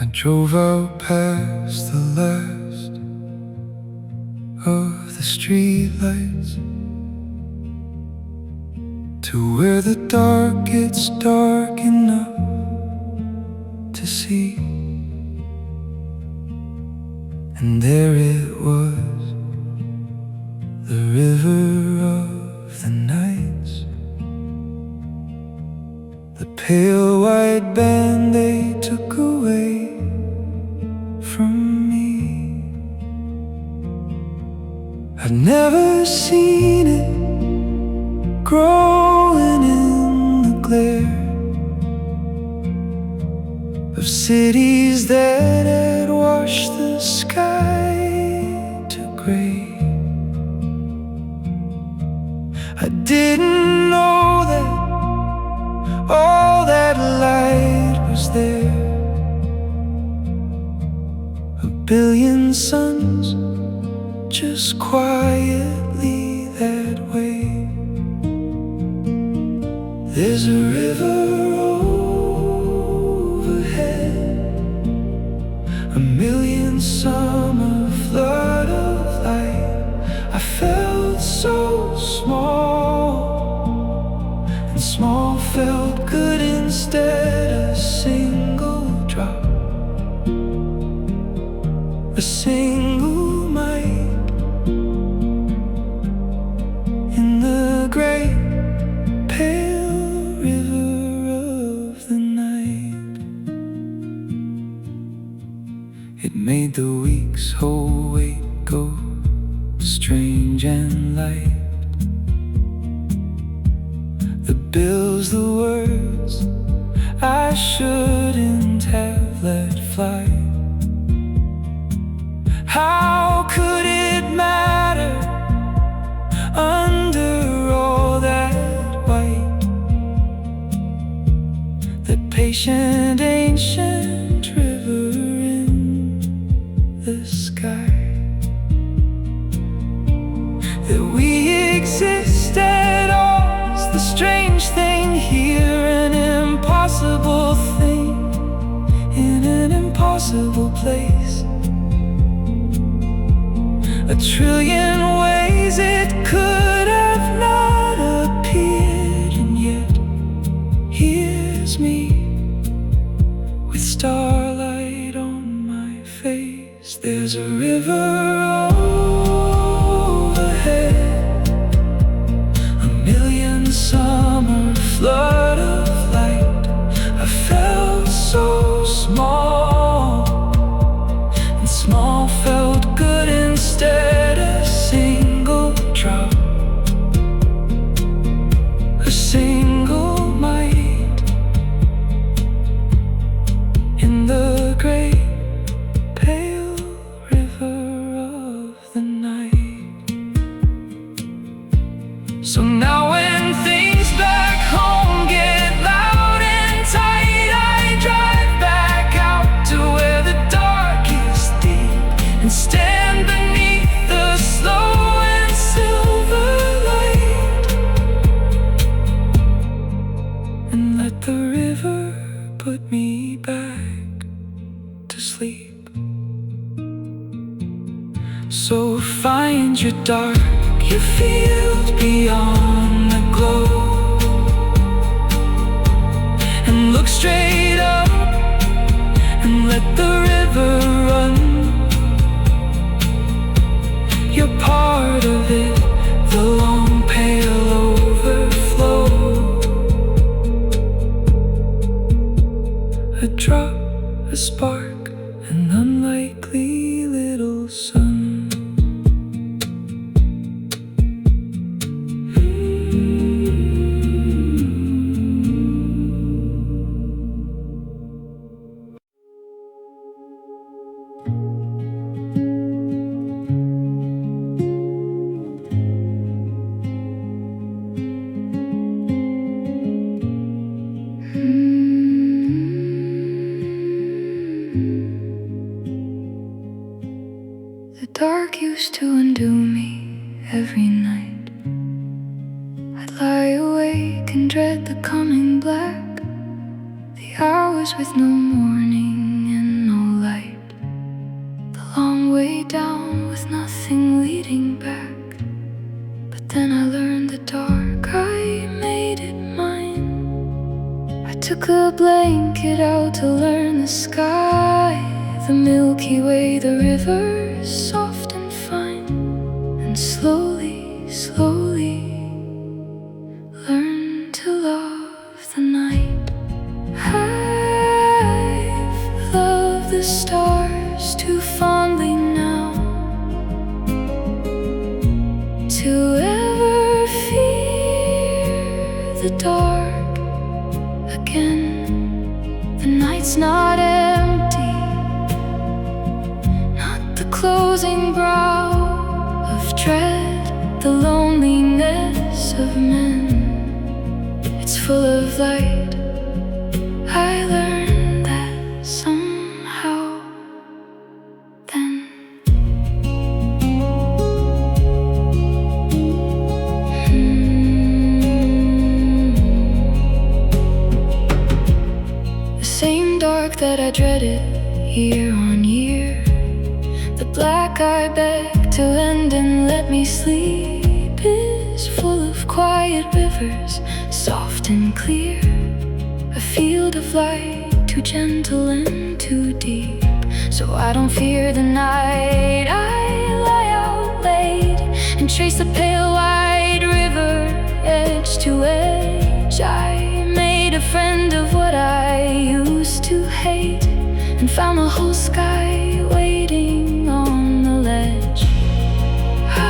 I drove out past the last of the streetlights to where the dark gets dark enough to see. And there it was, the river of the nights, the pale white band they took away from me. I'd never seen it growing in the glare of cities that had washed the sky to gray. I didn't know that all that light was there, a billion suns just quietly that way. There's a river overhead, a million summer flood of light. I felt so small, and small felt good instead. A single drop, a single mite in the great pale river of the night. It made the week's whole weight go strange and light. The bills, the words I shouldn't have let fly. How could it matter under all that white? The patient ancient river in the sky. That we exist at all is the strange thing here, an impossible thing in an impossible place. A trillion ways it could have not appeared, and yet here's me with starlight on my face. There's a river overhead, a million summer flood of light. I felt so small, and small felt good instead. A single drop, a single mite in the great pale river of the night. So now when things back home get loud and tight, I drive back out to where the dark is deep and stand beneath the slow and silver light, and let the river put me back to sleep. So find your dark, your field beyond the glow, and look straight up and let the river run. You're part of it, the long pale overflow. A drop, a spark, an unlikely little sun. The dark used to undo me every night. I'd lie awake and dread the coming black, the hours with no morning and no way down with nothing leading back. But then I learned the dark, I made it mine. I took a blanket out to learn the sky, the Milky Way, the rivers, soft and fine. And slowly, slowly learn to love the night. I've loved the stars too fondly now to ever fear the dark again. The night's not empty, not the closing brow of dread, the loneliness of men. It's full of light. I learned that somehow then. The same dark that I dreaded year on year, the black I begged to end and let me sleep, is full of quiet rivers, soft and clear. A field of light, too gentle and too deep. So I don't fear the night. I lie out late and trace the pale white river, edge to edge. I made a friend of what I used to hate, and found the whole sky waiting on the ledge. I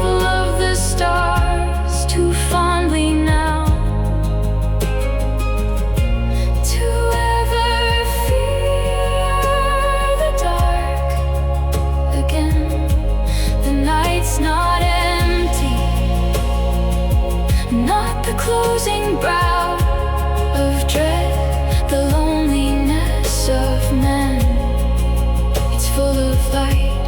love the stars too fondly now to ever fear the dark again. The night's not empty, not the closing brow of dread, the loneliness of men. It's full of light.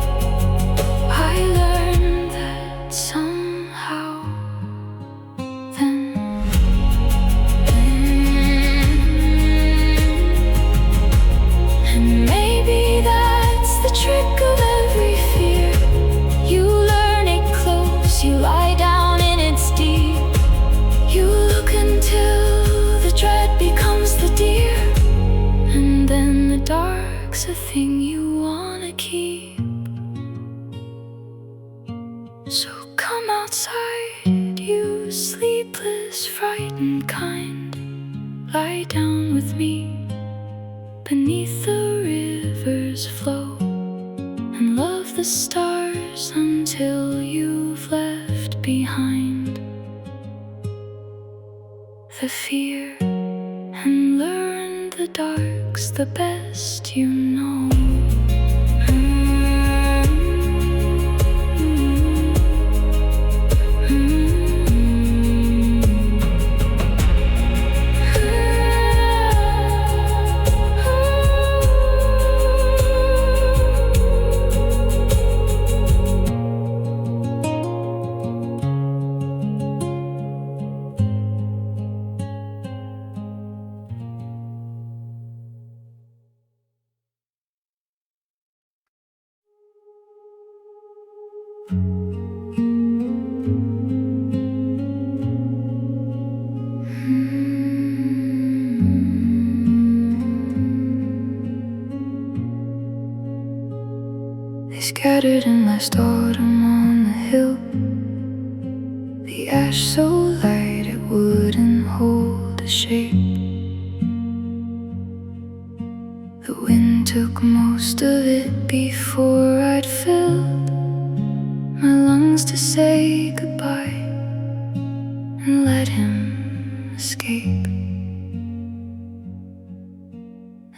I learned that somehow then. And maybe that's the trick of every fear. You learn it close, you lie down in its deep. You look until the dread becomes the deer, and then the dark's a thing you wanna keep. So come outside, you sleepless, frightened kind. Lie down with me beneath the river's flow, and love the stars until you've left behind the fear, and learn the dark's the best you know. They scattered in last autumn on the hill, the ash so light it wouldn't hold a shape. The wind took most of it before I'd filled my lungs to say goodbye and let him escape.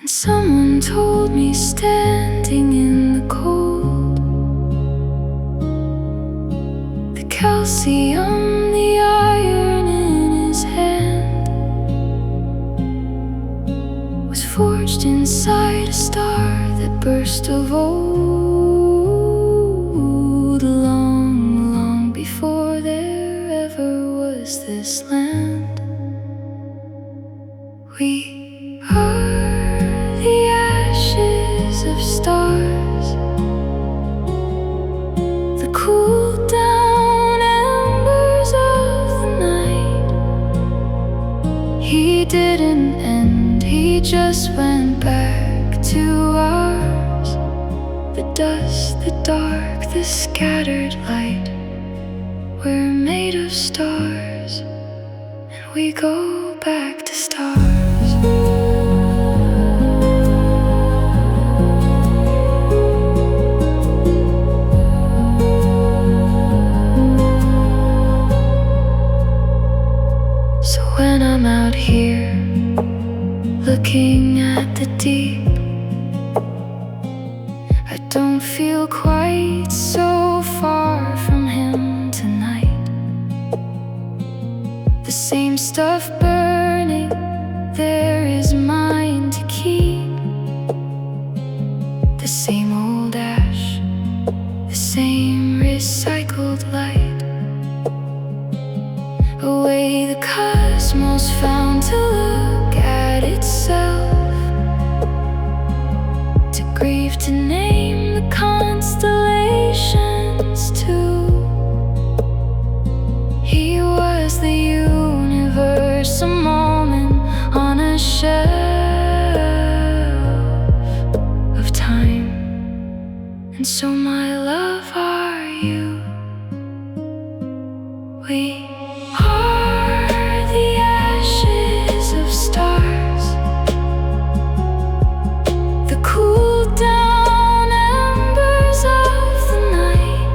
And someone told me, standing in the cold, the calcium, the iron in his hand, was forged inside a star that burst of old, long, long before there ever was this land. We are the ashes of stars he didn't end, he just went back to ours. The dust, the dark, the scattered light. We're made of stars, and we go back to stars. When I'm out here, looking at the deep, I don't feel quite so far from him tonight. The same stuff burning, there is mine to keep. The same old ash, the same recycled light. A way the cosmos found to look at itself, to grieve, to name the constellations too. He was the universe, a moment on a shelf of time. And so my love, are you? We are the ashes of stars, the cool down embers of the night.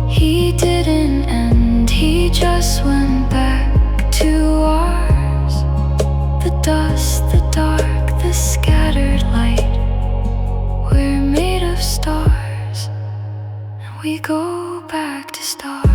He didn't end, he just went back to ours. The dust, the dark, the scattered light. We're made of stars, and we go back to stars.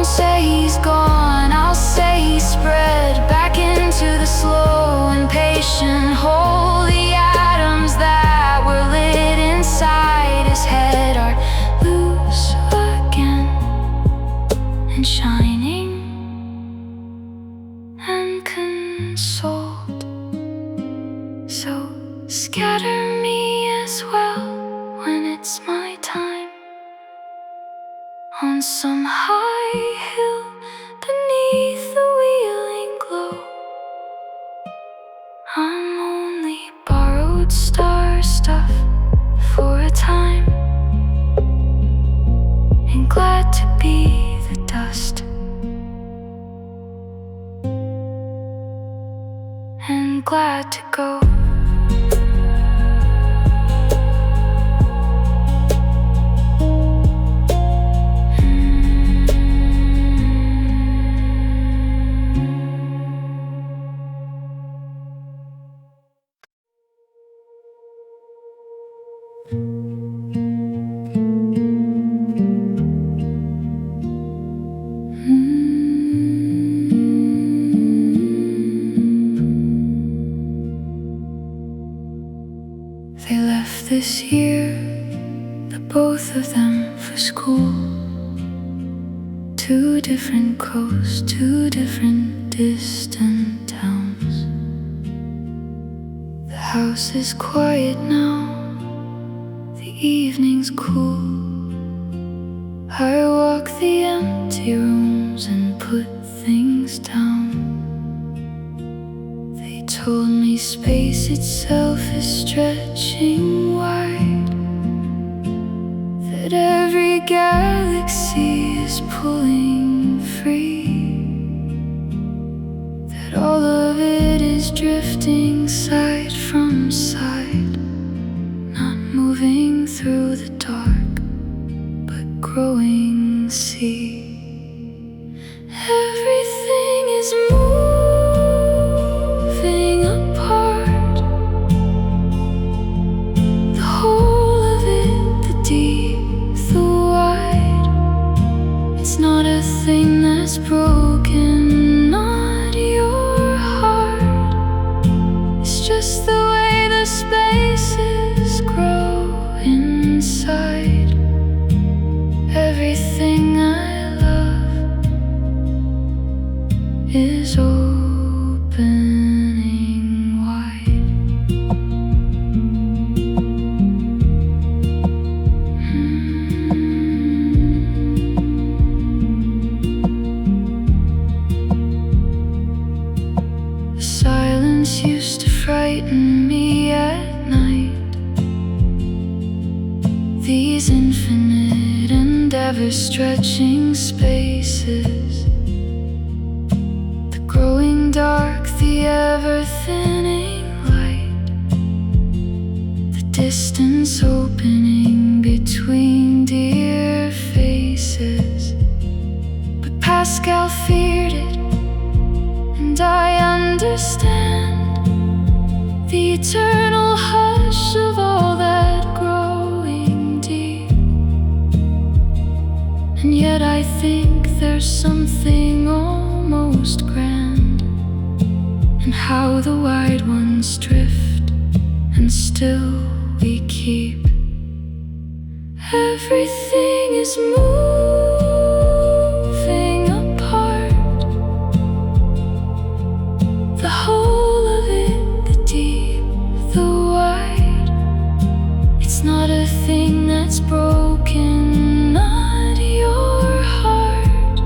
Say he's gone, I'll say he spread back into the slow and patient hole. The atoms that were lit inside his head are loose again and shining and consoled. So scatter me as well when it's my time, on some high hill beneath the wheeling glow. I'm only borrowed star stuff for a time, and glad to be the dust, and glad to go. They left this year, the both of them, for school. 2 different coasts, 2 different distant towns. The house is quiet now, the evening's cool. I walk the empty rooms and put things down. They told me space itself is stretching wide, that every galaxy is pulling free, that all of it is drifting side from side, not moving through the dark, but growing sea. Everything is moving apart, the whole of it, the deep, the wide. It's not a thing that's broken, not your heart. It's just the way the spaces grow inside. Everything I love is opening wide. frighten me at night. These infinite and ever-stretching spaces, the growing dark, the ever-thinning light, the distance opening between dear faces. But Pascal feared it, and I understand the eternal hush of all that growing deep. And yet I think there's something almost grand in how the wide ones drift and still we keep. Everything is moving apart, the whole of it, the deep, the wide. It's not a thing that's broken, not your heart.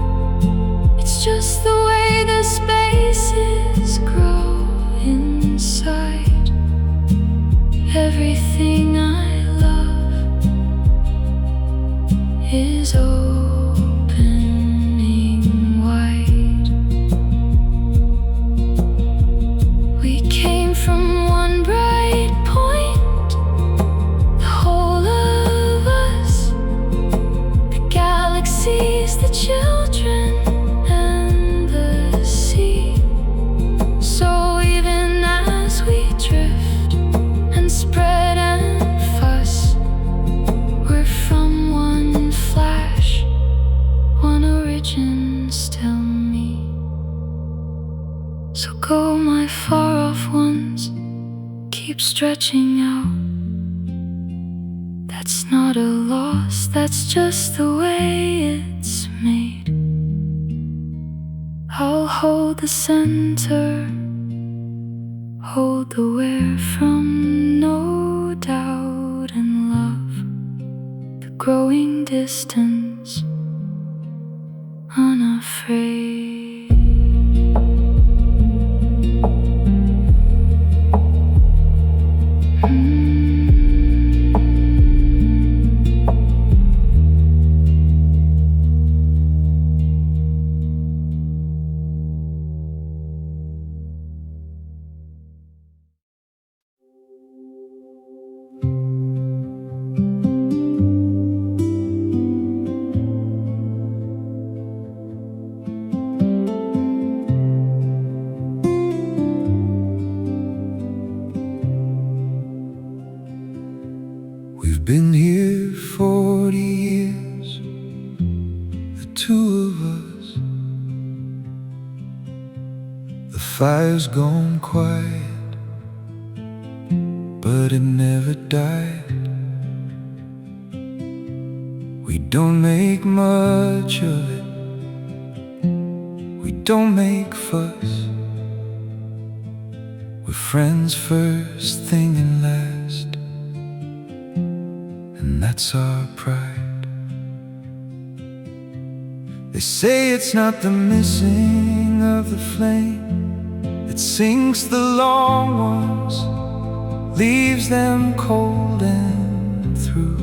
It's just the way the spaces grow inside. Everything I love is opening wide. We came from one bright point, the whole of us, the galaxies, the children, and the sea. So even as we drift and spread and fuss, we're from one flash, one origin, still me. So go, my far-off ones, keep stretching out. That's not a loss, that's just the way it's made. I'll hold the center, hold the where from no doubt and love, the growing distance, unafraid. We've been here 40 years, the two of us. The fire's gone quiet, but it never died. We don't make much of it, we don't make fuss. We're friends first thing and last, and that's our pride. They say it's not the missing of the flame that sinks the long ones, leaves them cold and through.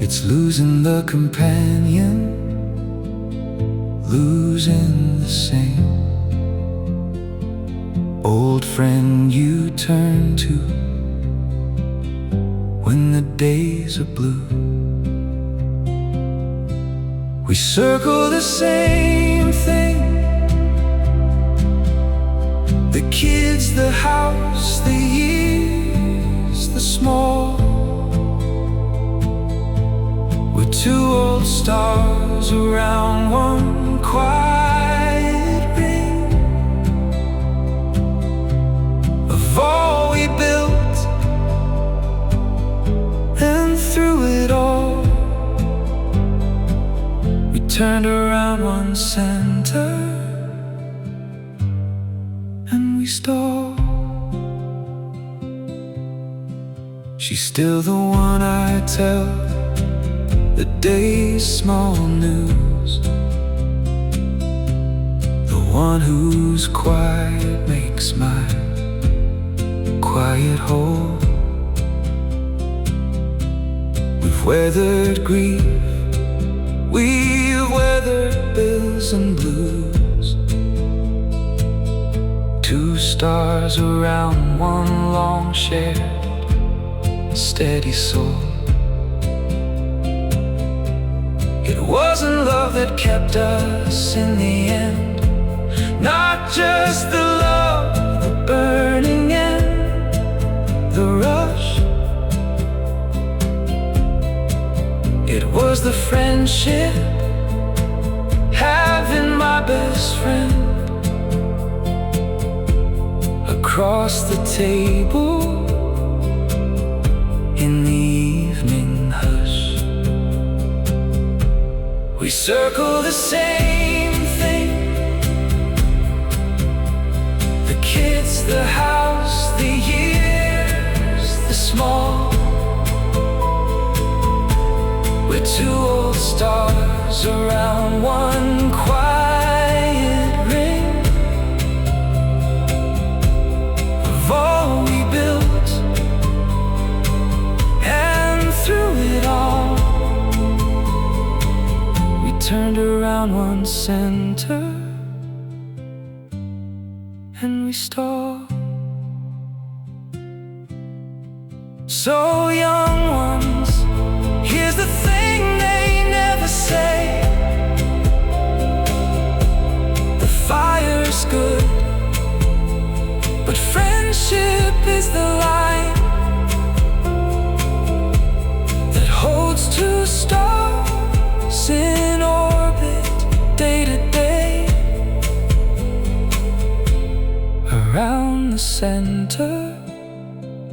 It's losing the companion, losing the same old friend you turn to when the days are blue. We circle the same thing, the kids, the house, the years, the small. We're two old stars around one quiet ring of all we built, and through it all we turned around one center and we stalled. She's still the one I tell the day's small news, the one whose quiet makes my quiet whole. We've weathered grief, we've weathered bills and blues. Two stars around one long shared steady soul. It wasn't love that kept us in the end, not just the love, the burning end, the rush. It was the friendship, having my best friend across the table in the evening hush. We circle the same thing, the kids, the house, the years, the small. We're two old stars around one quiet ring of all we built, and through it all we turned around one center and we stopped. So young ones, here's the thing they never say: the fire's good, but friendship is the line that holds two stars in orbit day to day around the center,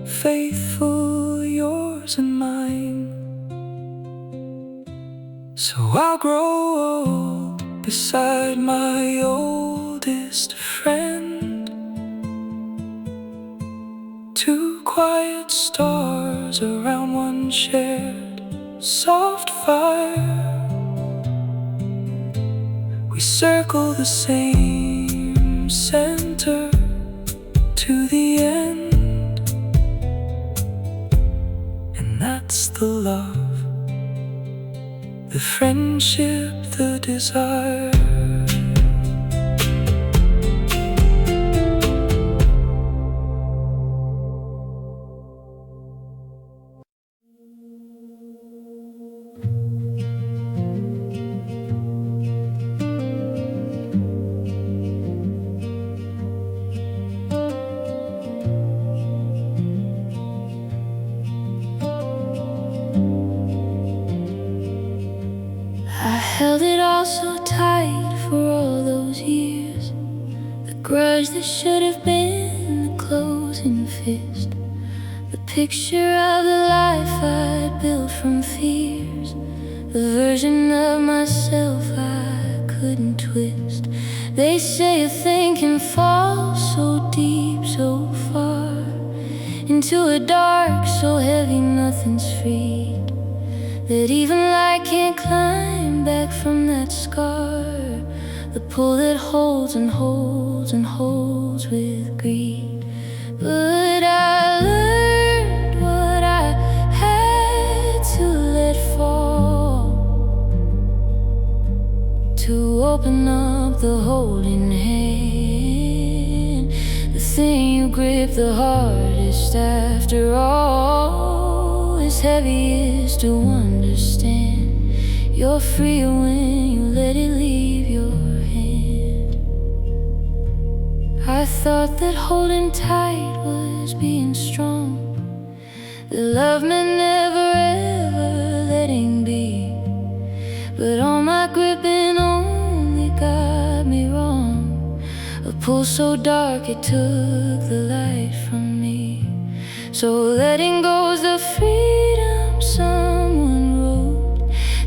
faithful, yours and mine. So I'll grow old beside my oldest friend, two quiet stars around one shared soft fire. We circle the same center to the end, and that's the love, the friendship, the desire. Held it all so tight for all those years, the grudge that should have been the closing fist, the picture of the life I'd built from fears, the version of myself I couldn't twist. They say a thing can fall so deep, so far, into a dark so heavy nothing's freed, that even light can't climb back from that scar, the pull that holds and holds and holds with greed. But I learned what I had to let fall, to open up the holding hand, the thing you grip the hardest after all, is heaviest to understand. You're free when you let it leave your hand. I thought that holding tight was being strong, that love meant never ever letting be, but all my gripping only got me wrong, a pull so dark it took the light from me. So letting go's the freedom someone wrote,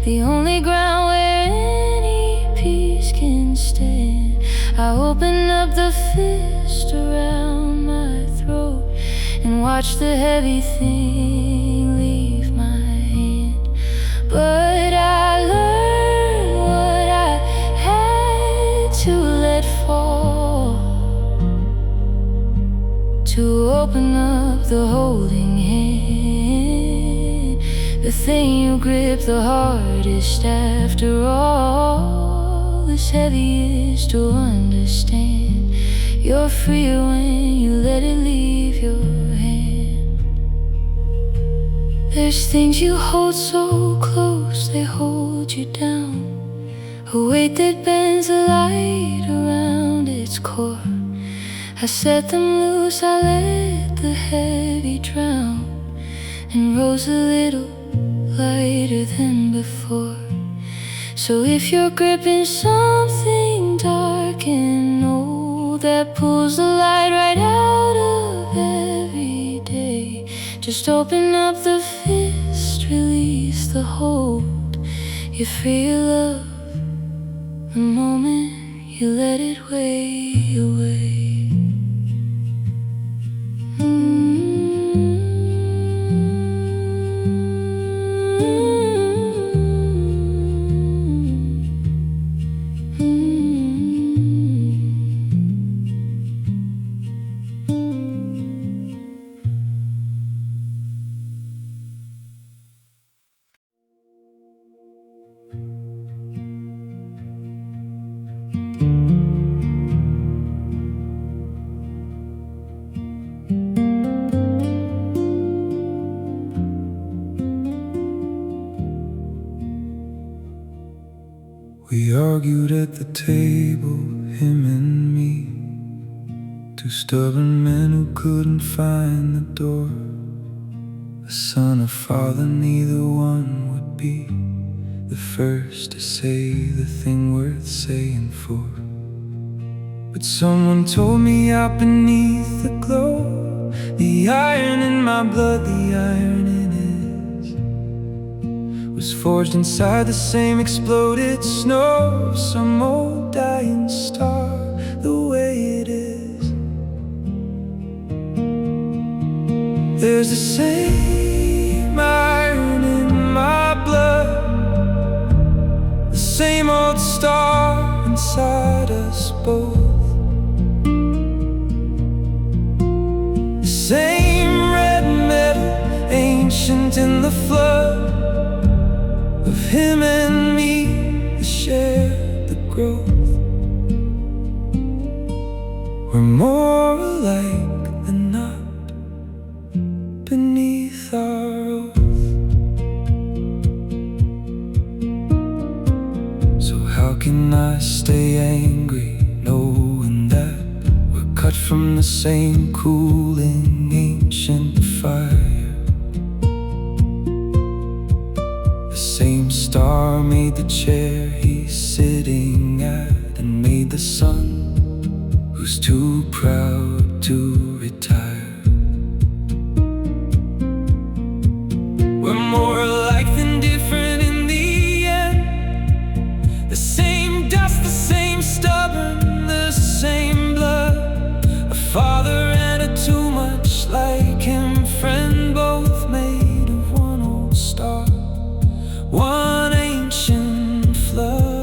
the only ground where any peace can stand. I open up the fist around my throat and watch the heavy thing leave my hand. But I learned what I had to let fall, to open up the holding hand, the thing you grip the hardest. After all, it's heaviest to understand. You're free when you let it leave your hand. There's things you hold so close, they hold you down, a weight that bends the light around its core. I set them loose, I let the heavy drown, and rose a little lighter than before. So if you're gripping something dark and old that pulls the light right out of every day, just open up the fist, release the hold. You're free to love the moment you let it weigh away. We argued at the table, him and me, two stubborn men who couldn't find the door. A son, a father, neither one would be the first to say the thing worth saying for. But someone told me out beneath the glow, the iron in my blood, the iron in was forged inside the same exploded snow of some old dying star, the way it is. There's the same iron in my blood, the same old star inside us both, the same red metal, ancient in the flood of him and me, that shared the growth. We're more alike than not beneath our oath. So how can I stay angry knowing that we're cut from the same cooling ancient fire? Same star made the chair he's sitting at, and made the son who's too proud to retire. We're more alike than different in the end. The same dust, the same stubborn, the same blood. A father and a too much like him friend, both made of one old star, one ancient flood.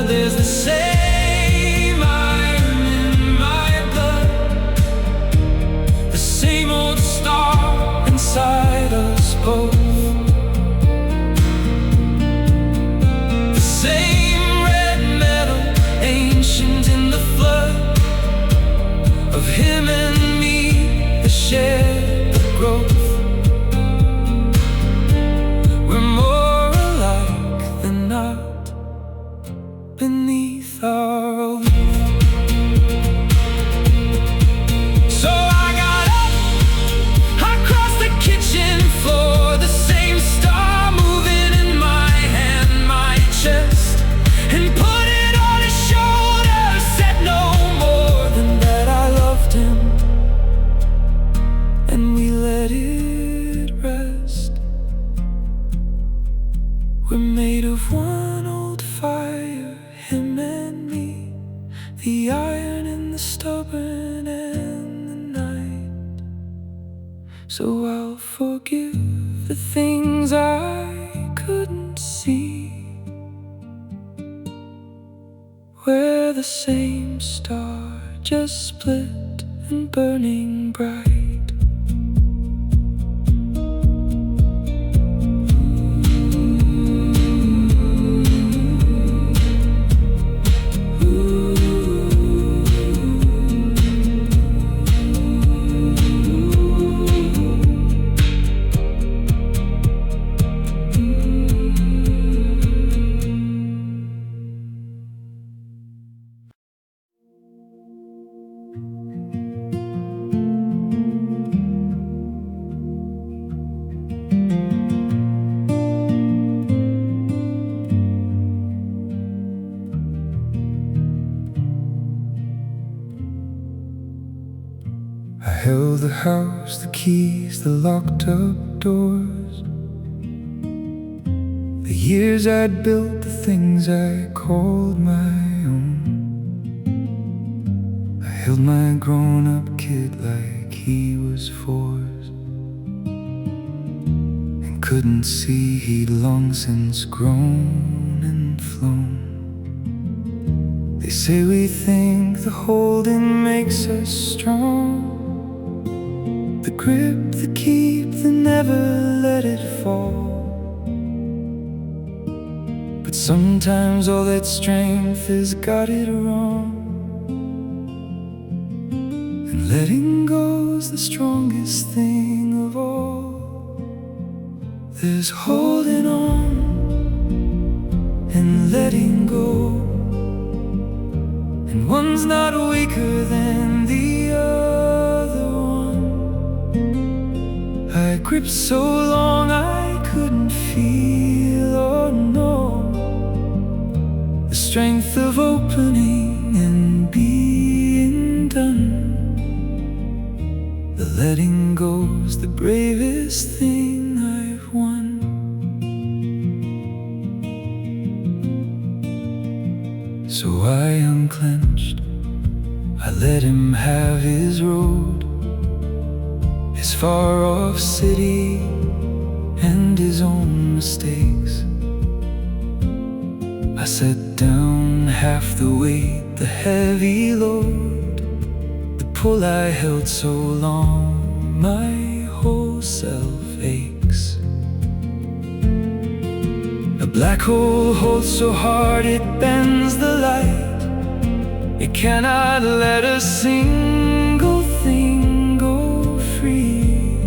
There's the same iron in my blood, the same old star inside us both, the same red metal, ancient in the flood of him and me, that shared the growth. Beneath our oath. So I got up, I crossed the kitchen floor, the same star moving in my hand, my chest, and put it on his shoulder. Said no more than that I loved him, and we let it rest. We're made of one old fire, him and me, the iron and the stubborn and the night. So I'll forgive the things I couldn't see. We're the same star just split and burning bright. I held the house, the keys, the locked up doors. The years I'd built, the things I called my own. I held my grown-up kid like he was fours, and couldn't see he'd long since grown and flown. They say we think the holding makes us strong, the grip, the keep, the never let it fall. But sometimes all that strength has got it wrong, and letting go's the strongest thing of all. There's holding on and letting go, and one's not weaker than the other one. I gripped so long I couldn't feel or know the strength of opening and being done. The letting go's the bravest thing I've won. So I unclenched, I let him have his road, his far-off city and his own mistakes. I set down half the weight, the heavy load, the pull I held so long, my whole self aches. A black hole holds so hard it bends the light. It cannot let a single thing go free.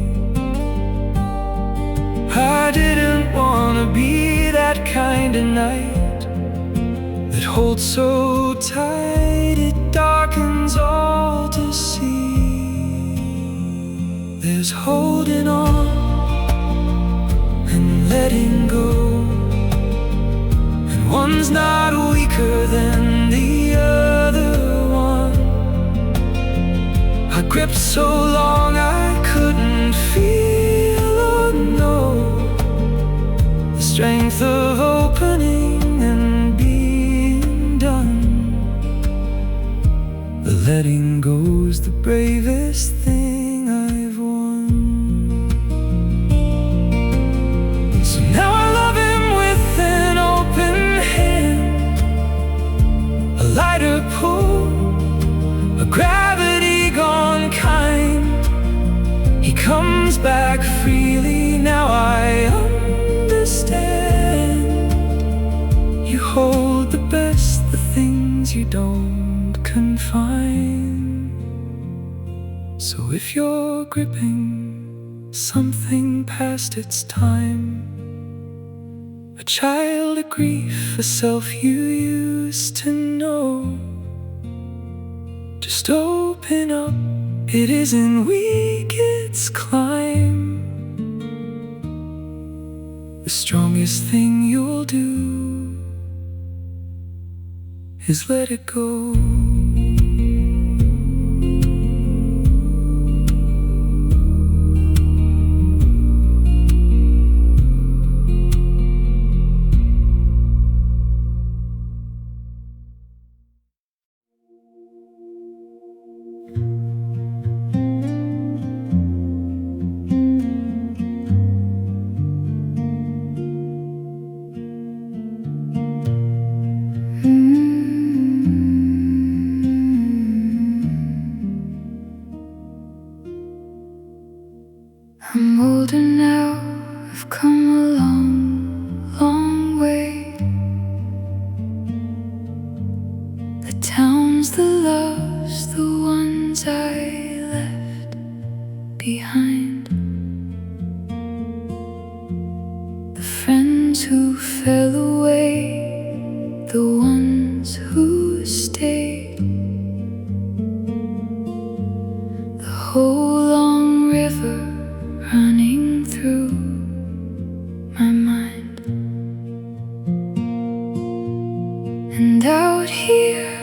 I didn't want to be that kind of night that holds so tight it darkens all to see. There's holding on and letting go, and one's not weaker than the other one. I gripped so long I couldn't feel or know the strength of opening and being done. The letting go's the bravest thing I've won. So now I love him with an open hand, a lighter pull, a gravity gone kind. He comes back freely, now I understand. You hold the best, the things you don't confine. So if you're gripping something past its time, a child of grief, a self you used to know, just open up, it isn't weak, it's climb. The strongest thing you'll do is let it go. fell away, the ones who stayed. The whole long river running through my mind. And out here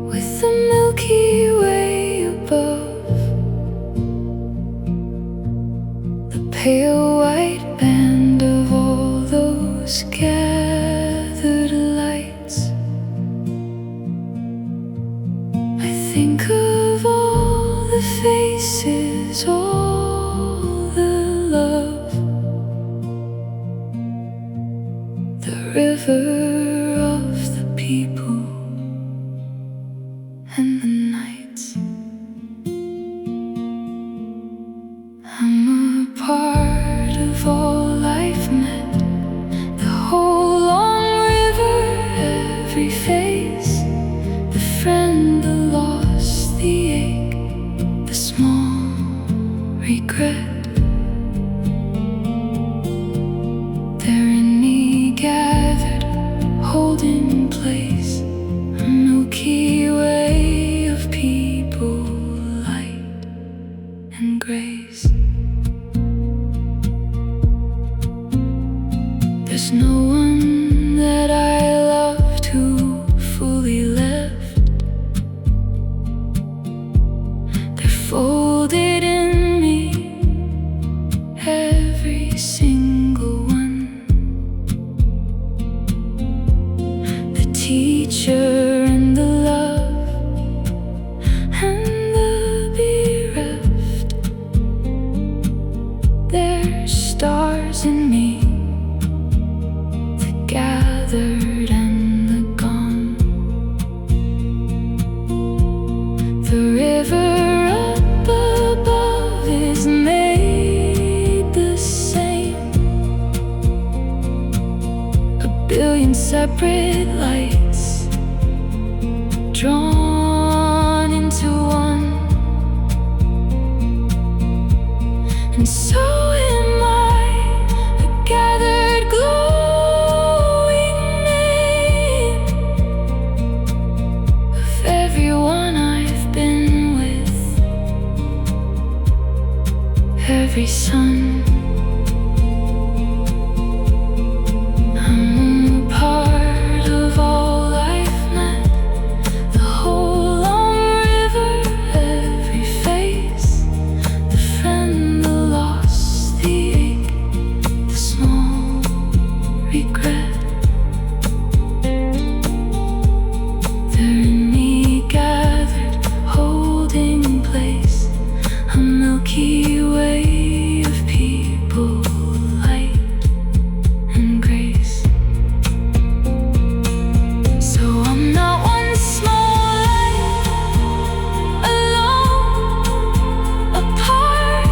with the Milky Way above, the pale white band of all those gathered lights, I think of all the faces, all the love, the river of the people and the nights. I'm a part of all life met, the whole long river, every face, the friend, the loss, the ache, the small regret. They're in me gathered, holding place, a Milky Way of people, light and grace. There's no one that I loved who fully left. They're folded in me, every single one. The teacher and the love and the bereft, they're stars in me, the gathered and the gone. The river up above is made the same, a billion separate lights drawn into one. And so am I, a gathered glowing name of everyone I've been with, every sun. I'm a part of all life met, the whole long river, every face, the friend, the loss, the ache, the small regret. They're in me gathered, holding place, a Milky Way of people, light and grace. So I'm not one small light, alone, apart.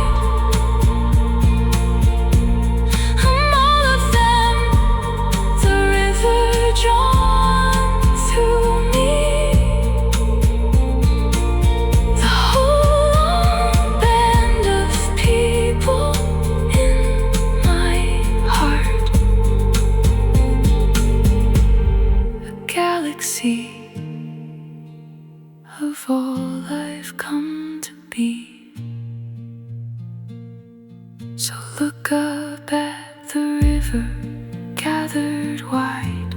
I'm all of them, the river drawn through me, the whole long band of people in my heart. A galaxy of all I've come to be. So look up at the river, gathered wide,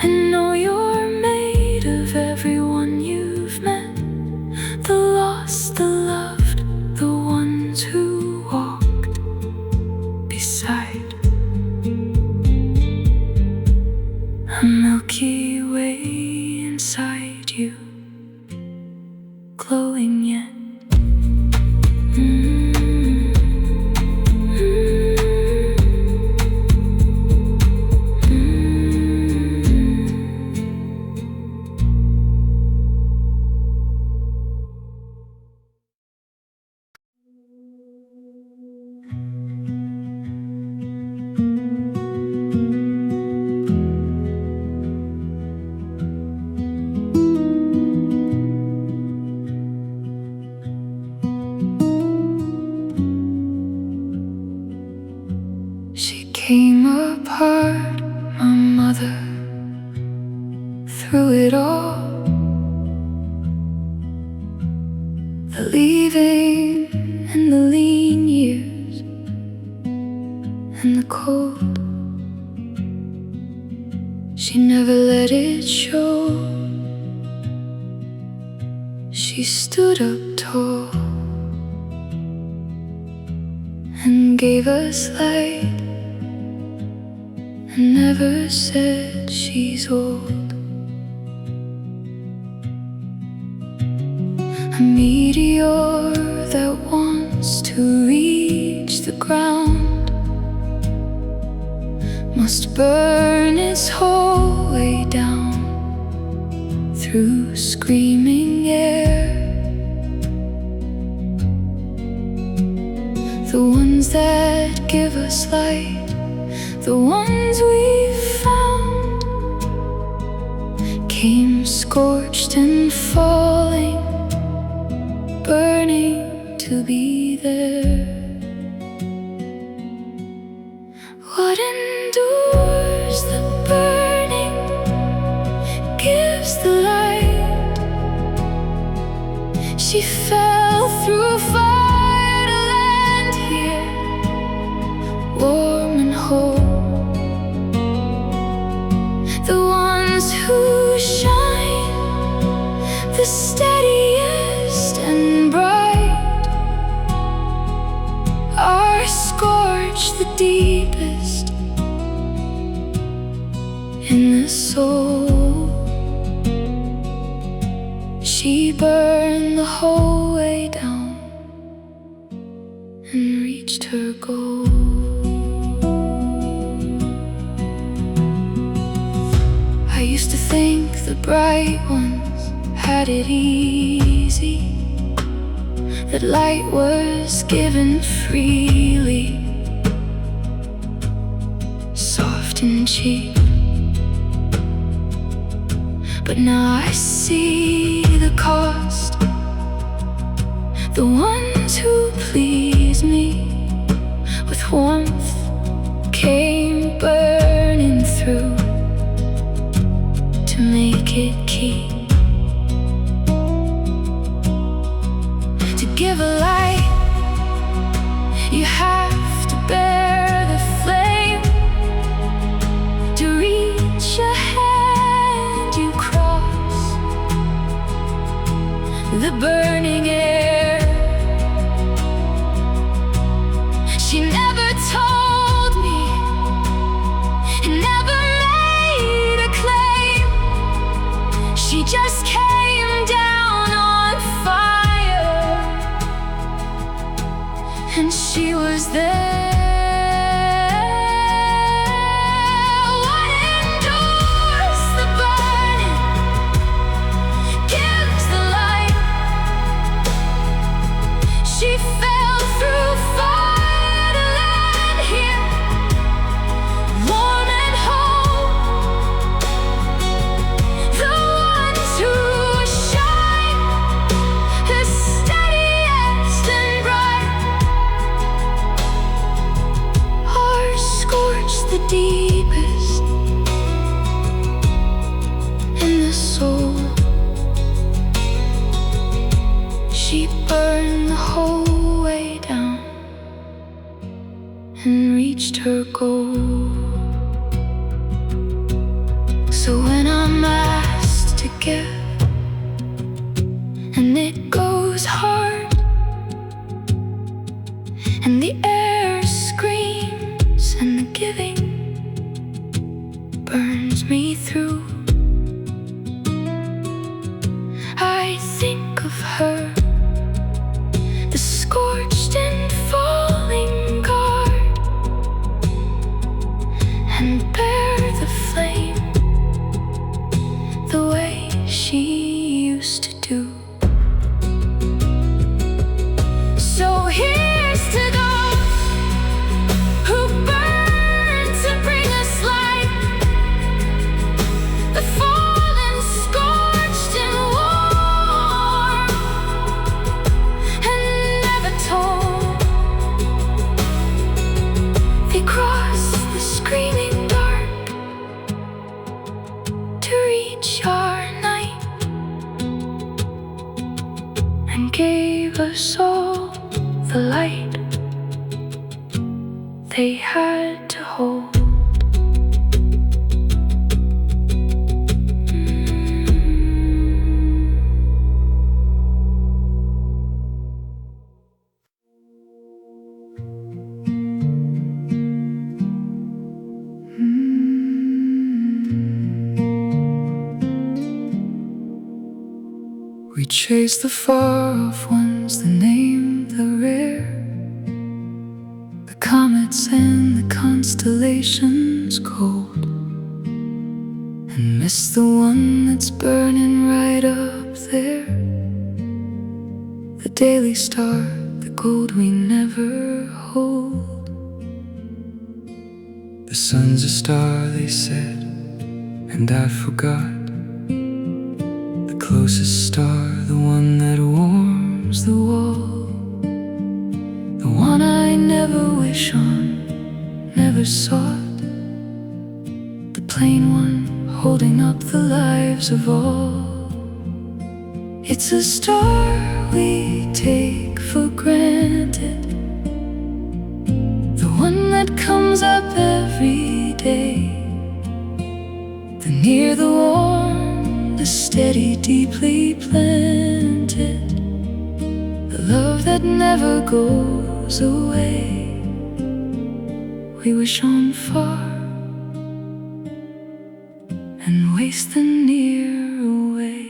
and know you're made of everyone you've met, the lost, the loved, the ones who walked beside. A Milky Way inside you, glowing yet. heart, my mother, through it all. The leaving and the lean years and the cold, she never let it show. She stood up tall and gave us light, and never said she's old. A meteor that wants to reach the ground must burn its whole way down through screaming air. The ones that give us light, the ones we've found, came scorched and falling, burning to be there. What endures the burning gives the light. She fell through fire to land here, warm and whole. The ones who shine the steadiest and bright are scorched the deepest in the soul. She burned the whole way down and reached her goal. I used to think the bright ones had it easy, that light was given freely, soft and cheap. But now I see the cost. The ones who please me with warmth came burning through to make it keep. To give a light, you have to bear the flame. To reach a hand, you cross the burning air. She never told me, never made a claim. She just came down on fire, and she was there. What endures the burning gives the light. She fell through fire to land here, warm and whole. The ones who shine the steadiest and bright are scorched the deepest in the soul. She burned the whole way down and reached her goal. So when I'm asked to give, and it goes hard, and the air screams, and the giving burns me through, I think of her, the scorched and falling guard, and bear the flame the way she used to do. So here's to those who burn to bring us light, the fallen, scorched and warm. and gave us all the light they had to hold. We chase the far-off ones, the named, the rare, the comets and the constellations cold, and miss the one that's burning right up there, the daily star, the gold we never hold. The sun's a star, they said, and I forgot. Closest star, the one that warms the wall, the one I never wish on, never sought, the plain one holding up the lives of all. It's a star we take for granted, the one that comes up every day, the near, the warm, the steady, deeply planted, the love that never goes away. We wish on far and waste the near away.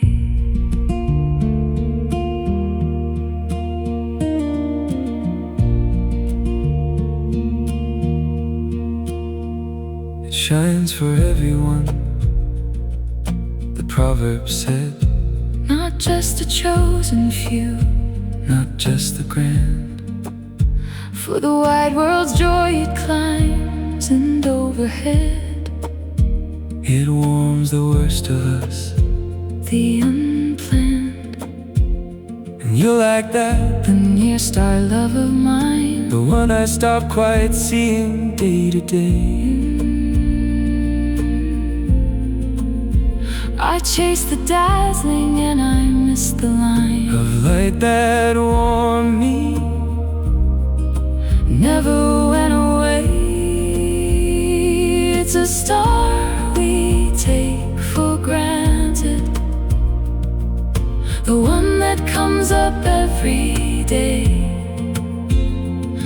It shines for everyone, proverb said, not just the chosen few, not just the grand. For the wide world's joy it climbs, and overhead it warms the worst of us, the unplanned. And you're like that, the near star love of mine, the one I stop quite seeing day to day. I chase the dazzling and I miss the line of light that warmed me, never went away. It's a star we take for granted, the one that comes up every day,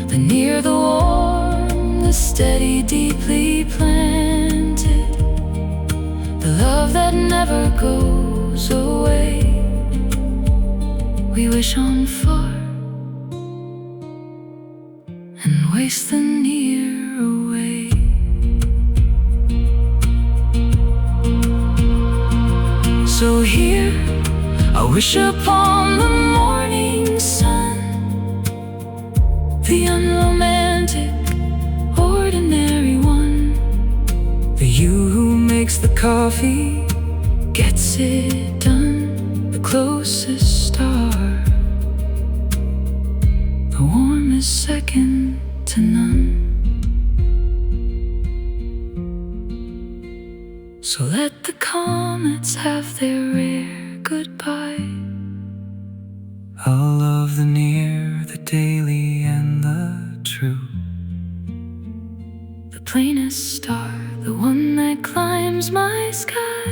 the near, the warm, the steady, deeply planted, the love that never goes away. We wish on far and waste the near away. So here I wish upon the morning sun, the unromantic, ordinary one, the you who makes the coffee, gets it done, the closest star, the warmest second to none. So let the comets have their rare goodbye. I'll love the near, the daily, and the true, the plainest star, the one that climbs my sky,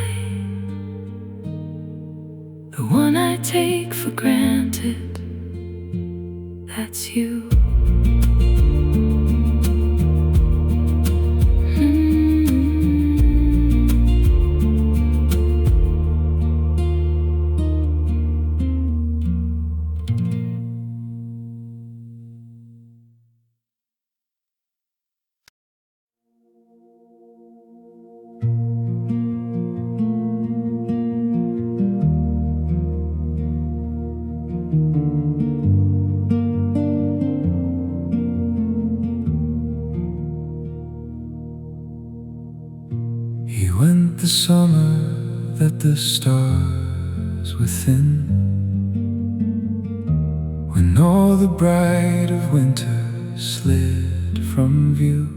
the one I take for granted, that's you. He went the summer that the stars within, when all the bride of winter slid from view,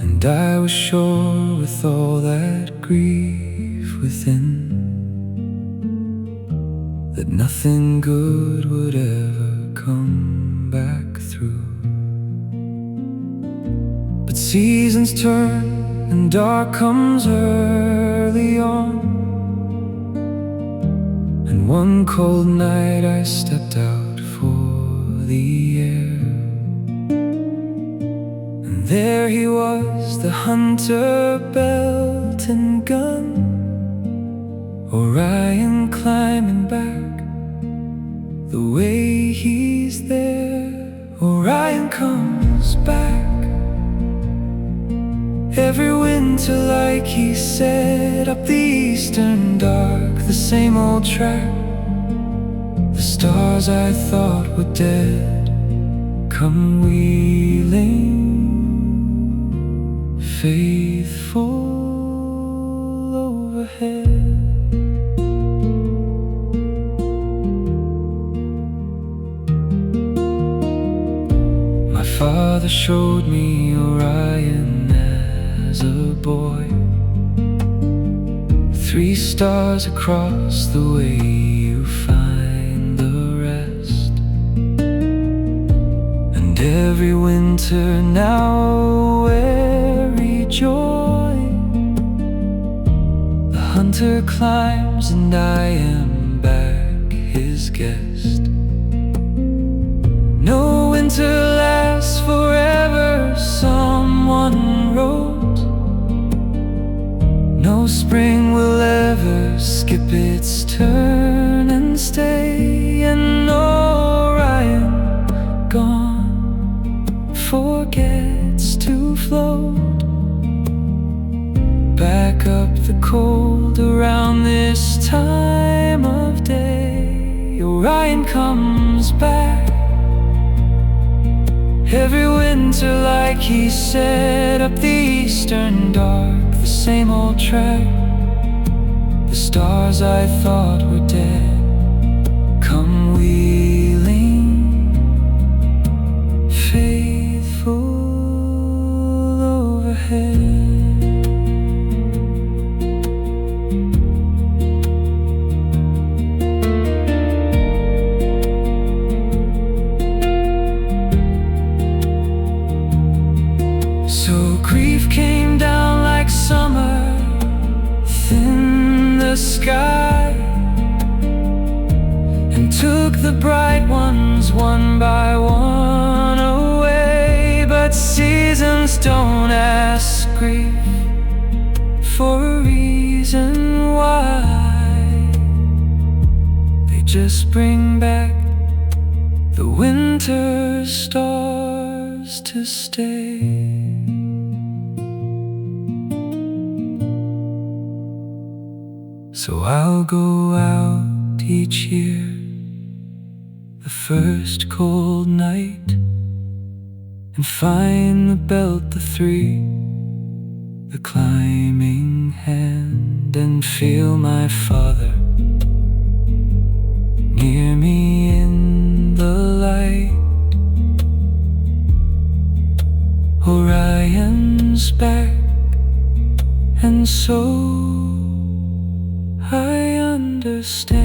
and I was sure with all that grief within, that nothing good would ever come back through. But seasons turn and dark comes early on, and one cold night I stepped out for the air, and there he was, the hunter belt and gun, Orion climbing back. The way he's there, Orion comes back. Every winter, like he said, up the eastern dark, the same old track. The stars I thought were dead come wheeling, faithful overhead. My father showed me Orion as a boy. 3 stars across the way, you find the rest. And every winter now a weary joy, the hunter climbs and I am back his guest. No winter lasts forever, someone wrote. No spring will ever skip its turn and stay. And Orion, gone, forgets to float back up the cold around this time of day. Orion comes back every winter, like he said, up the eastern dark, the same old track. The stars I thought were dead come wheeling, faithful overhead. So grief came down like summer, thin the sky, and took the bright ones one by one away. But seasons don't ask grief for a reason why. They just bring back the winter stars to stay. So I'll go out each year, the first cold night, and find the belt, the 3, the climbing hand, and feel my father near me in the light. Orion's back, and so I understand.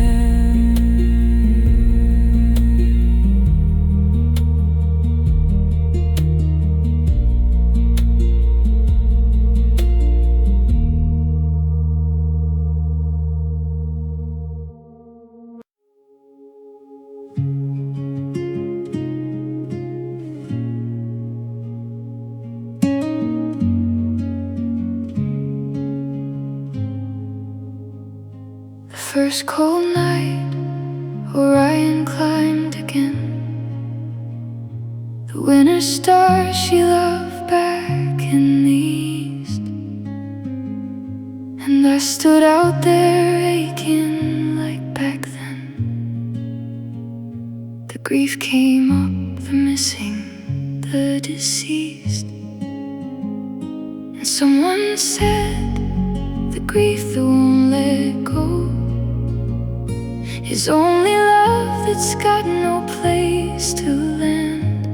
First cold night, Orion climbed again. The winter star she loved back in the east, and I stood out there aching like back then. The grief came up, the missing, the deceased, and someone said the grief that won't let go is only love that's got no place to land.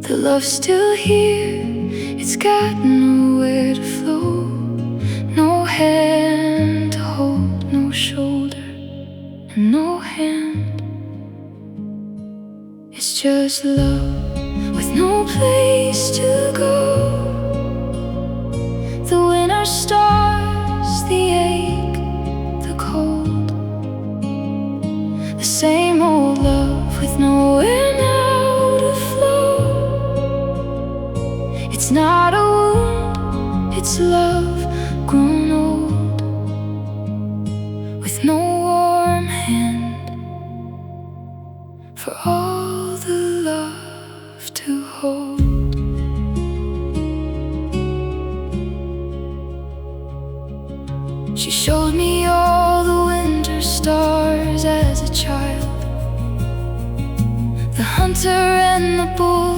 The love's still here, it's got nowhere to flow, no hand to hold, no shoulder and no hand. It's just love with no place to go. The winter stars, the ache, the cold. The same old love with nowhere now to flow. It's not a wound, it's love grown old, with no warm hand for all the love to hold. She showed me all the winter stars as a child, the hunter and the bull,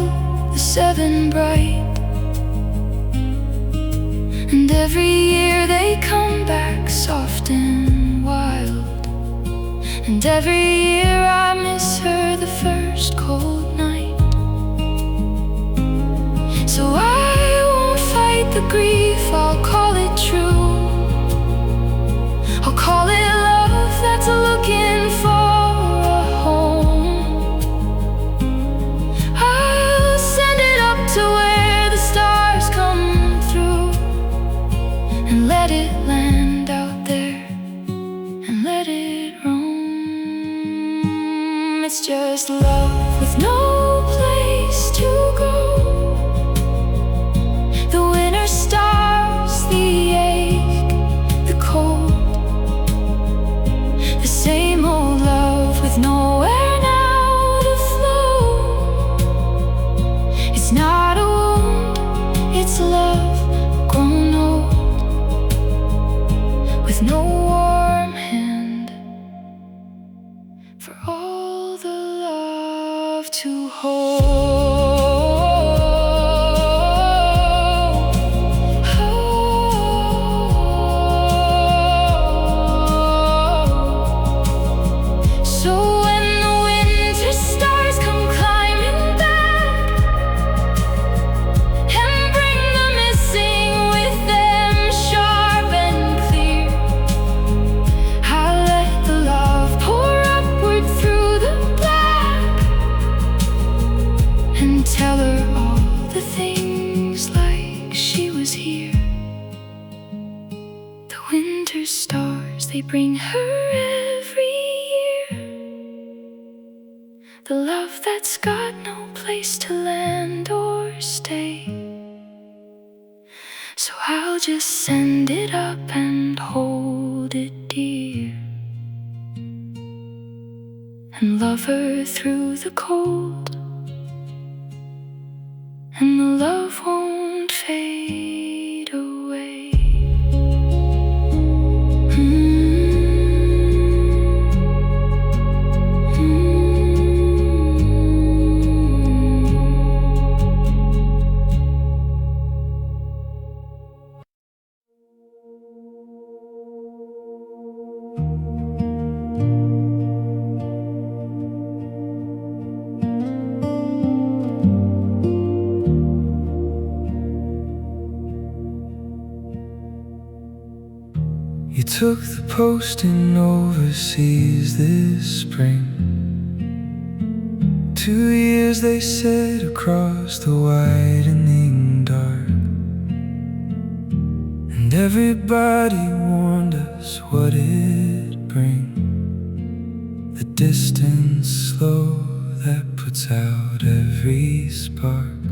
the seven bright. And every year they come back soft and wild. And every year I miss her the first cold night. So I won't fight the grief, I'll call it true. I'll call it love that's looking for a home. I'll send it up to where the stars come through, and let it land out there, and let it roam. It's just love with no place to go. The winter stars, the ache, the cold. The same old love with nowhere now to flow. It's not a wound, it's love grown old, with no warm hand for all the love to hold. So when the winter stars come climbing back and bring the missing with them sharp and clear, I'll let the love pour upward through the black, and tell her all the things like she was here. The winter stars, they bring her every year, the love that's got no place to land or stay. So I'll just send it up and hold it dear, and love her through the cold, and the love won't fade away. You took the posting overseas this spring. 2 years they said across the widening dark, and everybody warned us what it'd bring. The distance slow that puts out every spark.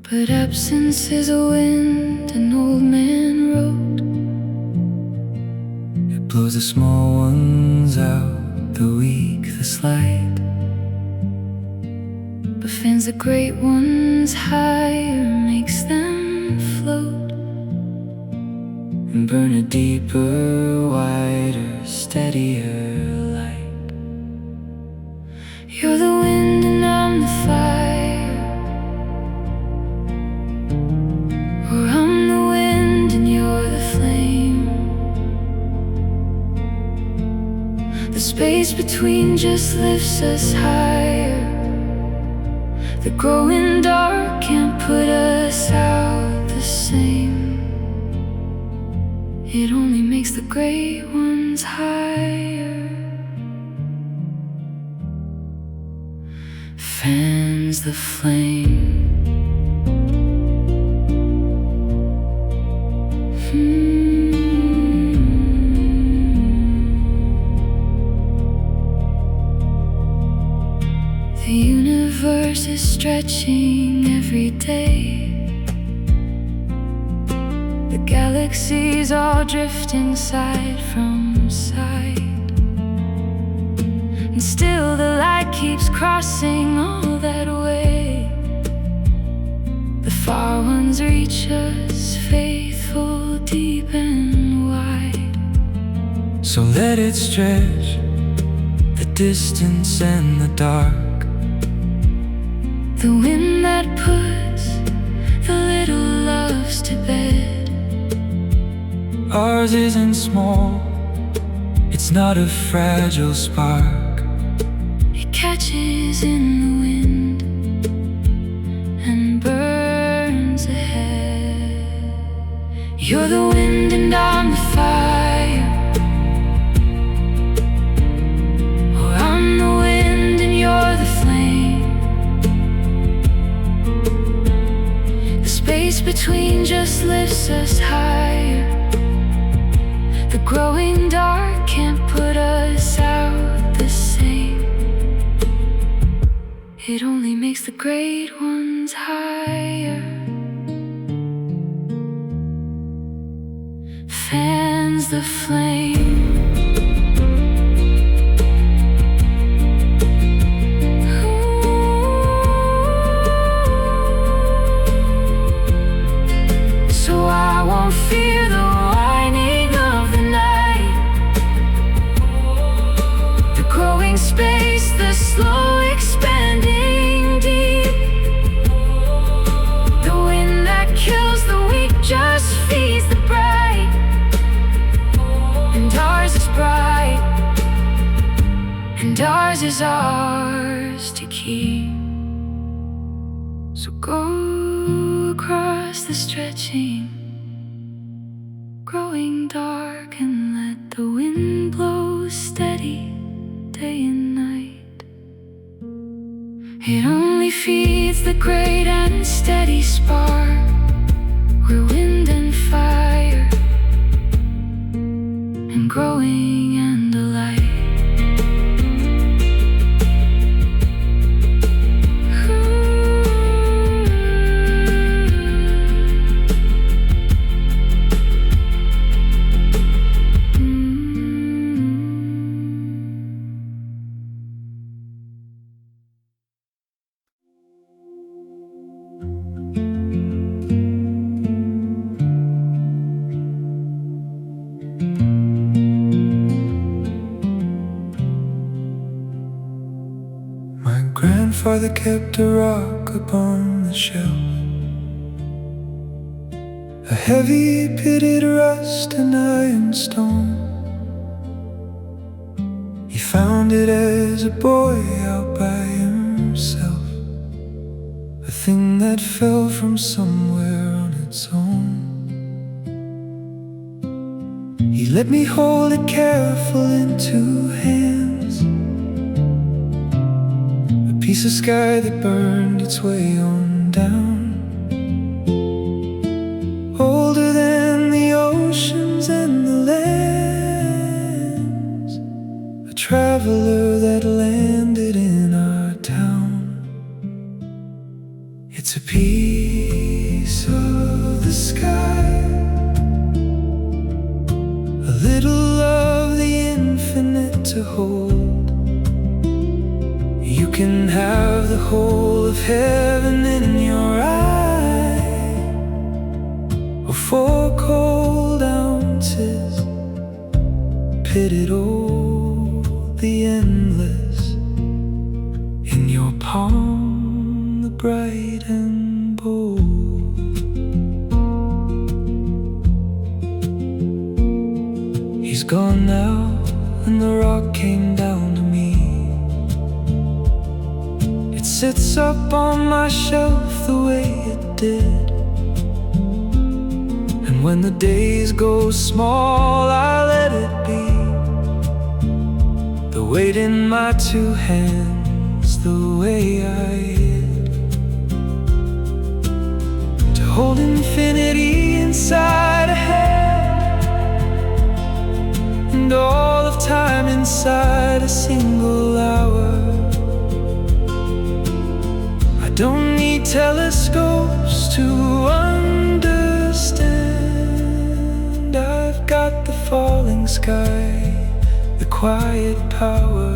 But absence is a wind, an old man wrote. Blows the small ones out, the weak, the slight, but fans the great ones higher, makes them float, and burn a deeper, wider, steadier light. You're the wind and I'm the fire, or I'm the wind and you're the flame. The space between just lifts us higher. The growing dark can't put us out the same. It only makes the great ones higher. the flame. The universe is stretching every day. The galaxies all drifting side from side, and still the light keeps crossing all that way. The far ones reach us, faithful, deep and wide. So let it stretch, the distance and the dark. The wind that puts the little loves to bed. Ours isn't small, it's not a fragile spark. It catches in the wind and burns ahead. You're the wind and I'm the fire, or I'm the wind and you're the flame. The space between just lifts us higher. The growing dark can't put us out the same. It only makes the great ones higher. Fans the flame. So I won't fear the whining of the night, the growing space, the slow expanding deep. The wind that kills the weak just feeds the bright, and ours is bright, and ours is ours to keep. So go across the stretching, growing dark, and let the wind blow steady day and night. It only feeds the great and steady spark. We're wind and fire, and growing and alight. Grandfather kept a rock upon the shelf, a heavy pitted rust and iron stone. He found it as a boy out by himself, a thing that fell from somewhere on its own. He let me hold it careful in two hands, piece of sky that burned its way on down, older than the oceans and the lands, a traveler that landed in our town. It's a piece of the sky, a little of the infinite to hold. You can have the whole of heaven in your eye, or 4 cold ounces pitted o'er the endless in your palm, the bright and bold. He's gone now, and the rock came down to me. It sits up on my shelf the way it did, and when the days go small, I let it be. The weight in my 2 hands, the way I hid. hold infinity inside a hand, and all of time inside a single hour. I don't need telescopes to understand. I've got the falling sky, the quiet power.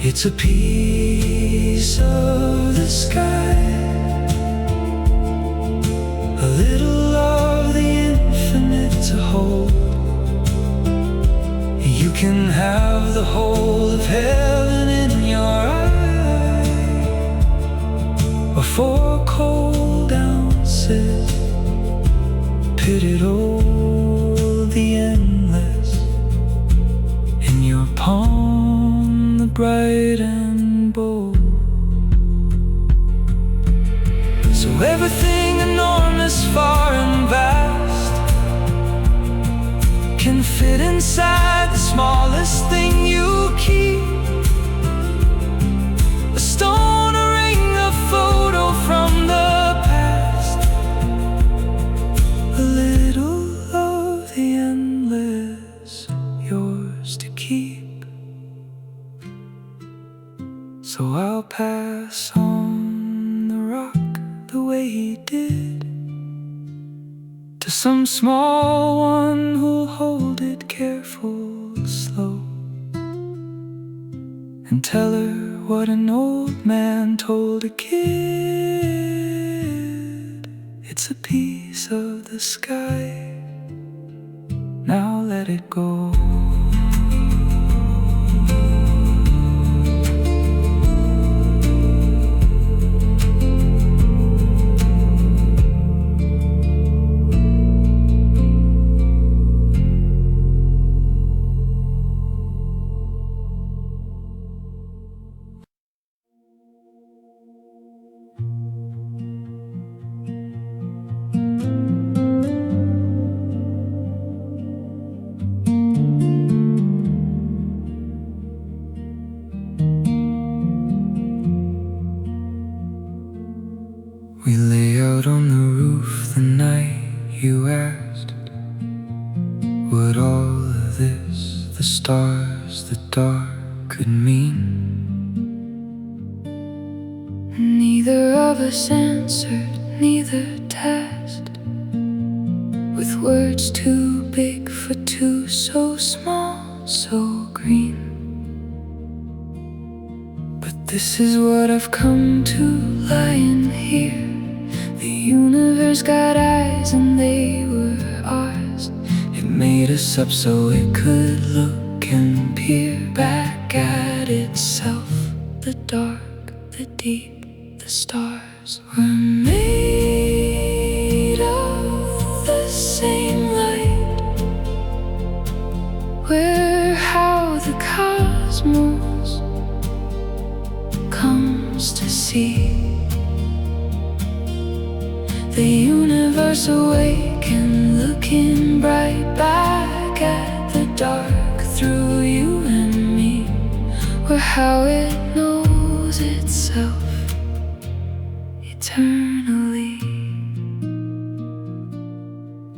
It's a piece of the sky, a little of the infinite to hold. You can have the whole of heaven in your eye, or 4 cold ounces pitted over the endless in your palm, the bright and bold. So everything enormous, far and vast, can fit inside the smallest thing you keep. A stone, a ring, a photo from the past, a little of the endless, yours to keep. So I'll pass on the rock the way he did to some small one who'll hold it careful, slow, and tell her what an old man told a kid. It's a piece of the sky, now let it go. We lay out on the roof the night you asked what all of this, the stars, the dark, could mean. Neither of us answered, neither tasked, with words too big for two so small, so green. But this is what I've come to, lying here. The universe got eyes and they were ours. It made us up so it could look and peer back at itself. The dark, the deep, the stars were made of the same light. We're how the cosmos comes to see. The universe awake and looking bright back at the dark through you and me. We're how it knows itself eternally.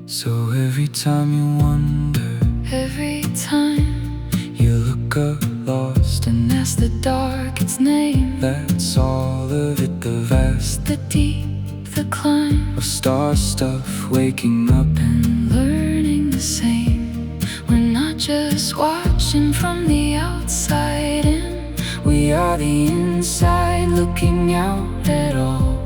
So every time you wonder, Every time you look up lost and and ask the dark its name, that's all of it, the vast the deep, the climb, of star stuff, waking up and learning the same. We're not just watching from the outside in, we are the inside looking out at all.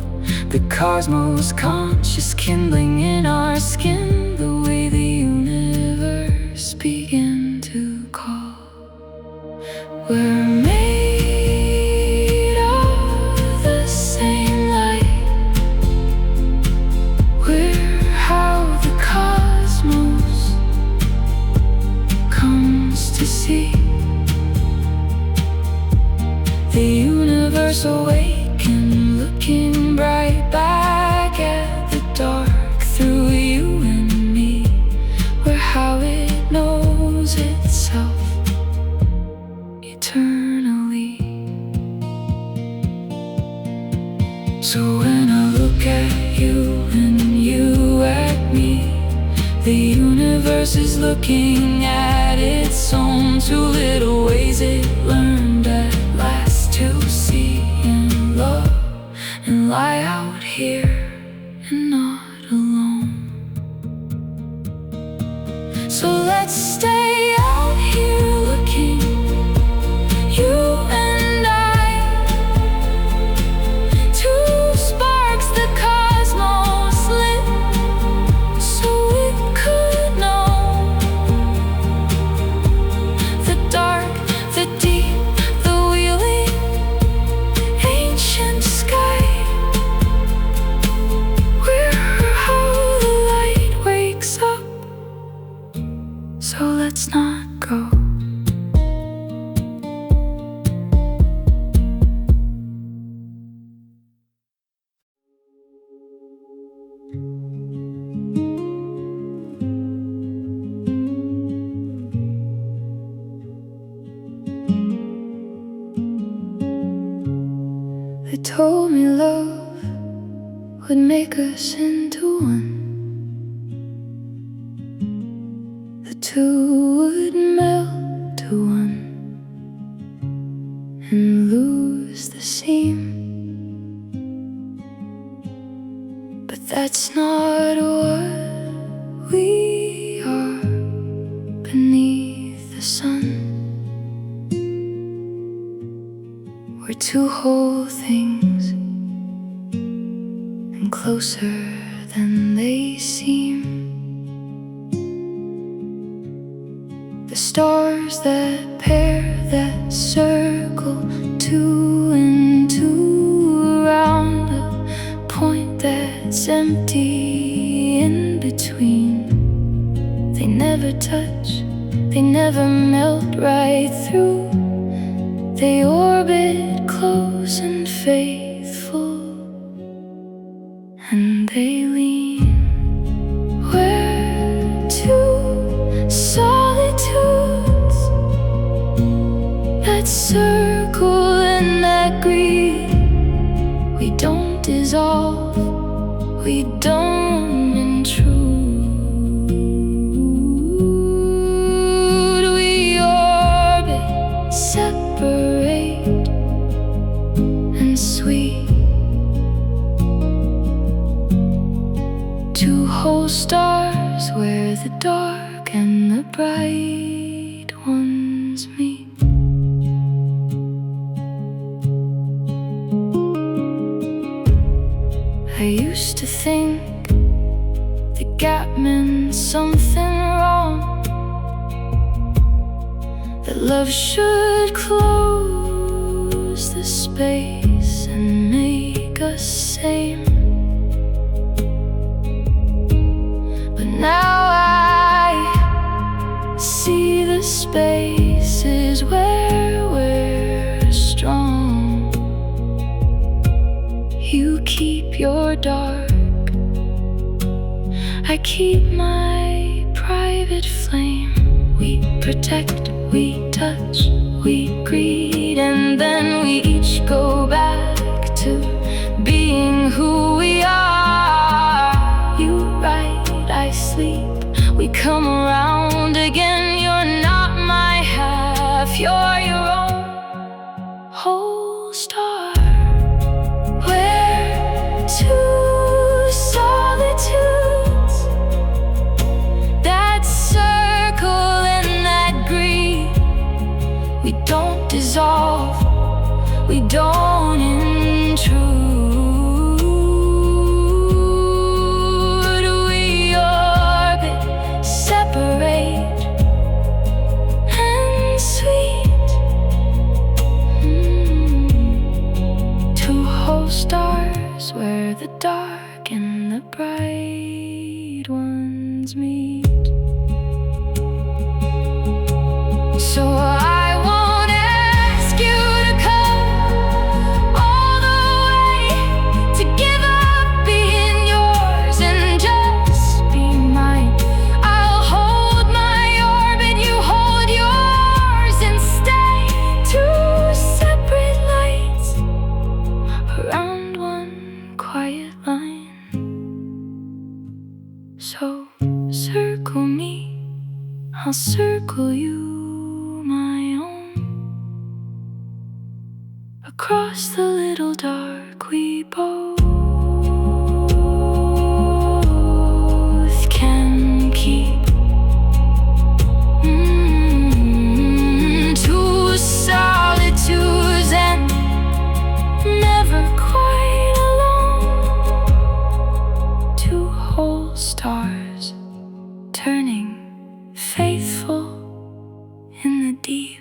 The cosmos conscious kindling in our skin, the way the universe began to call. We're made of the same light. We're how the cosmos comes to see. The universe awake and looking bright back at the dark through you and me. We're how it knows itself eternally. So when I look at universe is looking at its own two little ways it learned at last to see and love and lie out here and not alone. So let's stay out here looking, you and I, two sparks the cosmos lit, so it could know the dark, the deep, the wheeling, ancient sky. We're how the light wakes up, so let's not go. They told me love would make us into one. The two would melt to one and lose the seam. But that's not what we are beneath the sun. We're two whole things and closer than they seem. The stars that pair, that circle two and two around a point that's empty in between. They never touch, they never melt right through. They orbit close and faithful, and they lean. We're two solitudes that circle and that greed. We don't dissolve, we don't intrude. We orbit separate and sweet. Two whole stars where the dark and the bright ones meet. I used to think the gap meant something wrong, that love should close the space and make us same. But now I see the spaces where we're strong. You keep your dark, I keep my private flame. We protect, we touch, we greet, and then we each go back to being who we are. You write, I sleep, we come around again. You're not my half, you're your own whole star. We're two solitudes that circle and that greed. We don't dissolve, we don't intrude. We orbit separate and sweet. Two whole stars where the dark and the bright ones meet. So I won't ask you to come all the way, to give up being yours and just be mine. I'll hold my orbit, you hold yours, and stay two separate lights around one quiet line. So circle me across the little dark we both can keep. Two solitudes and never quite alone. Two whole stars turning faithful in the deep.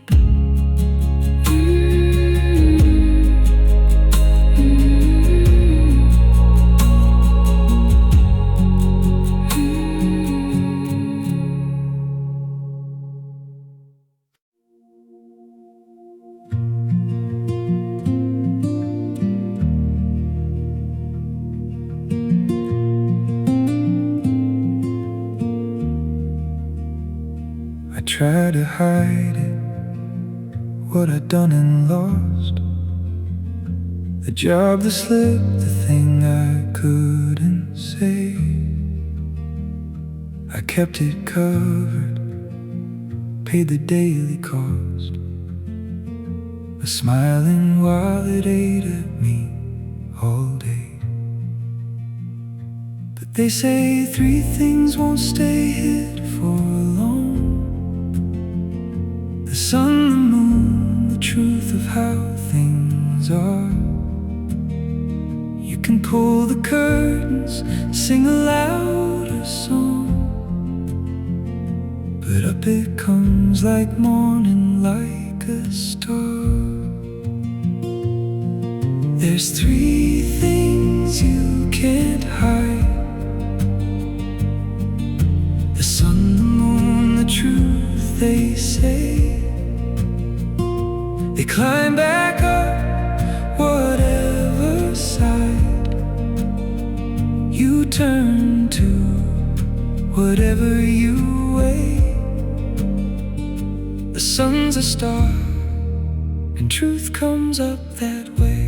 I try to hide it, what I'd done and lost. The job that slipped, the thing I couldn't say. I kept it covered, paid the daily cost, was smiling while it ate at me all day. But they say 3 things won't stay hid for long: the sun, the moon, the truth of how things are. You can pull the curtains, sing a louder song, but up it comes like morning, like a star. There's 3 things you can't hide: the sun, the moon, the truth they say. They climb back up, whatever side you turn to, whatever you weigh. The sun's a star, and truth comes up that way.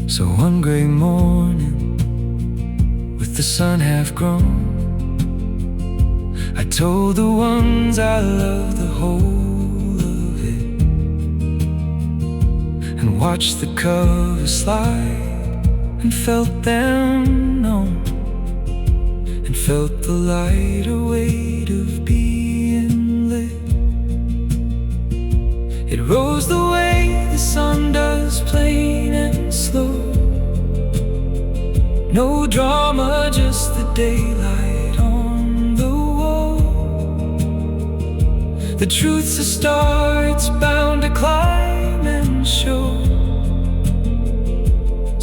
So one gray morning, with the sun half grown, I told the ones I love the whole of it, and watched the covers slide, and felt them numb, and felt the lighter weight of being lit. It rose the way the sun does, plain and slow. No drama, just the daylight on the wall. The truth's a star, it's bound to climb and show.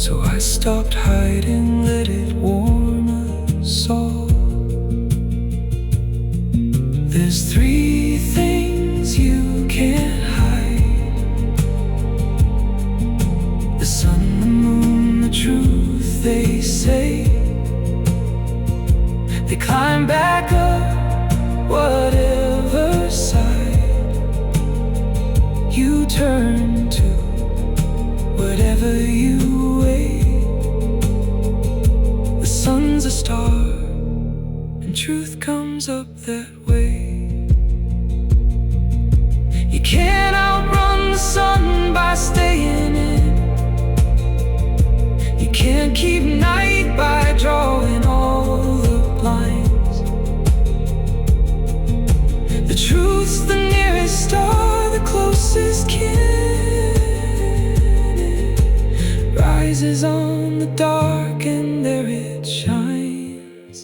So I stopped hiding, let it warm us all. There's 3 things you can't hide: the sun, the moon, the truth they say. They climb back up, whatever side you turn to, whatever you weigh. The sun's a star, and truth comes up that way. You can't outrun the sun by staying in. You can't keep night by drawing all the blinds. The truth's the nearest star, the closest kin. It rises on the dark and there it shines.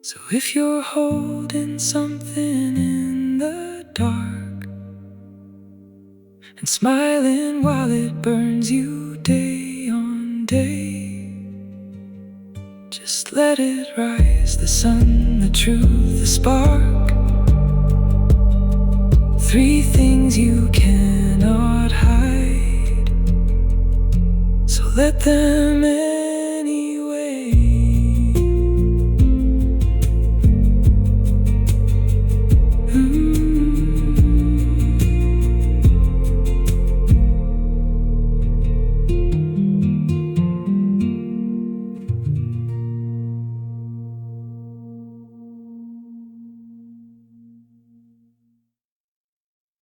So if you're holding something in the dark and smiling while it burns you day on day, just let it rise, the sun, the truth, the spark. 3 things you cannot hide, so let them in.